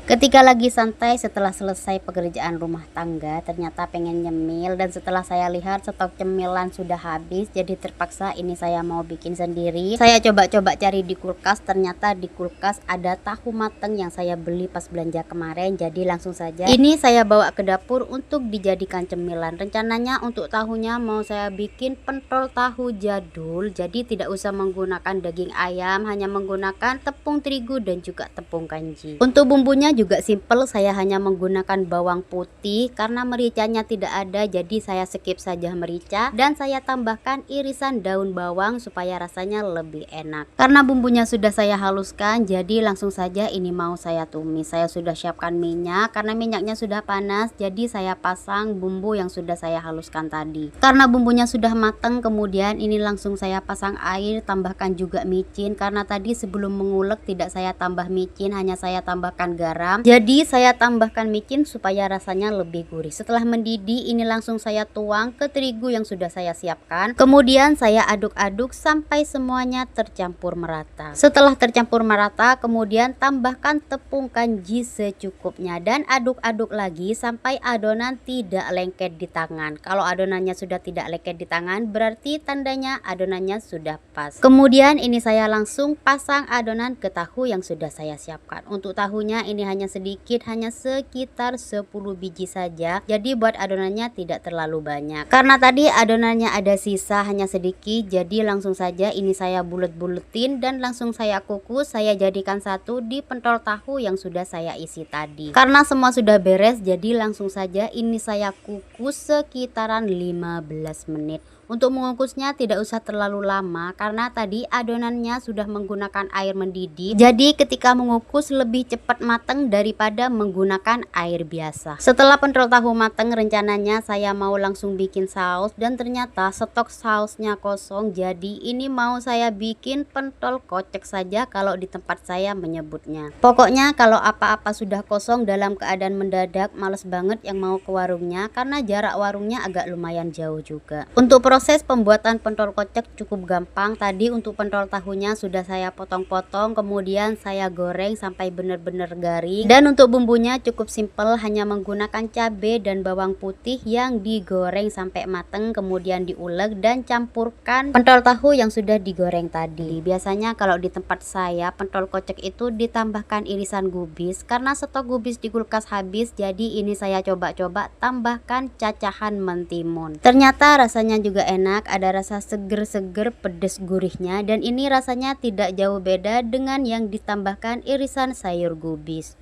Ketika lagi santai setelah selesai pekerjaan rumah tangga, ternyata pengen nyemil dan setelah saya lihat stok cemilan sudah habis, jadi terpaksa ini saya mau bikin sendiri. Saya coba-coba cari di kulkas, ternyata di kulkas ada tahu mateng yang saya beli pas belanja kemarin, jadi langsung saja ini saya bawa ke dapur untuk dijadikan cemilan. Rencananya untuk tahunya mau saya bikin pentol tahu jadul, jadi tidak usah menggunakan daging ayam, hanya menggunakan tepung terigu dan juga tepung kanji. Untuk bumbunya juga simple, saya hanya menggunakan bawang putih karena mericanya tidak ada, jadi saya skip saja merica dan saya tambahkan irisan daun bawang supaya rasanya lebih enak. Karena bumbunya sudah saya haluskan, jadi langsung saja ini mau saya tumis. Saya sudah siapkan minyak, karena minyaknya sudah panas, jadi saya pasang bumbu yang sudah saya haluskan tadi. Karena bumbunya sudah matang, kemudian ini langsung saya pasang air, tambahkan juga micin, karena tadi sebelum mengulek tidak saya tambah micin, hanya saya tambahkan garam. Jadi saya tambahkan micin supaya rasanya lebih gurih. Setelah mendidih, ini langsung saya tuang ke terigu yang sudah saya siapkan. Kemudian saya aduk-aduk sampai semuanya tercampur merata. Setelah tercampur merata, kemudian tambahkan tepung kanji secukupnya dan aduk-aduk lagi sampai adonan tidak lengket di tangan. Kalau adonannya sudah tidak lengket di tangan, berarti tandanya adonannya sudah pas. Kemudian ini saya langsung pasang adonan ke tahu yang sudah saya siapkan. Untuk tahunya ini hanya sedikit, hanya sekitar 10 biji saja, jadi buat adonannya tidak terlalu banyak. Karena tadi adonannya ada sisa hanya sedikit, jadi langsung saja ini saya bulet-buletin dan langsung saya kukus. Saya jadikan satu di pentol tahu yang sudah saya isi tadi. Karena semua sudah beres, jadi langsung saja ini saya kukus sekitaran 15 menit. Untuk mengukusnya tidak usah terlalu lama karena tadi adonannya sudah menggunakan air mendidih, jadi ketika mengukus lebih cepat matang daripada menggunakan air biasa. Setelah pentol tahu matang, rencananya saya mau langsung bikin saus dan ternyata stok sausnya kosong, jadi ini mau saya bikin pentol kocek saja kalau di tempat saya menyebutnya. Pokoknya kalau apa-apa sudah kosong dalam keadaan mendadak, males banget yang mau ke warungnya karena jarak warungnya agak lumayan jauh juga. Untuk proses pembuatan pentol kocek cukup gampang. Tadi untuk pentol tahunya sudah saya potong-potong, kemudian saya goreng sampai benar-benar garing. Dan untuk bumbunya cukup simple, hanya menggunakan cabai dan bawang putih yang digoreng sampai matang, kemudian diulek dan campurkan pentol tahu yang sudah digoreng tadi. Biasanya kalau di tempat saya pentol kocek itu ditambahkan irisan gubis, karena stok gubis di kulkas habis, jadi ini saya coba-coba tambahkan cacahan mentimun. Ternyata rasanya juga enak, ada rasa seger-seger pedes gurihnya, dan ini rasanya tidak jauh beda dengan yang ditambahkan irisan sayur gubis.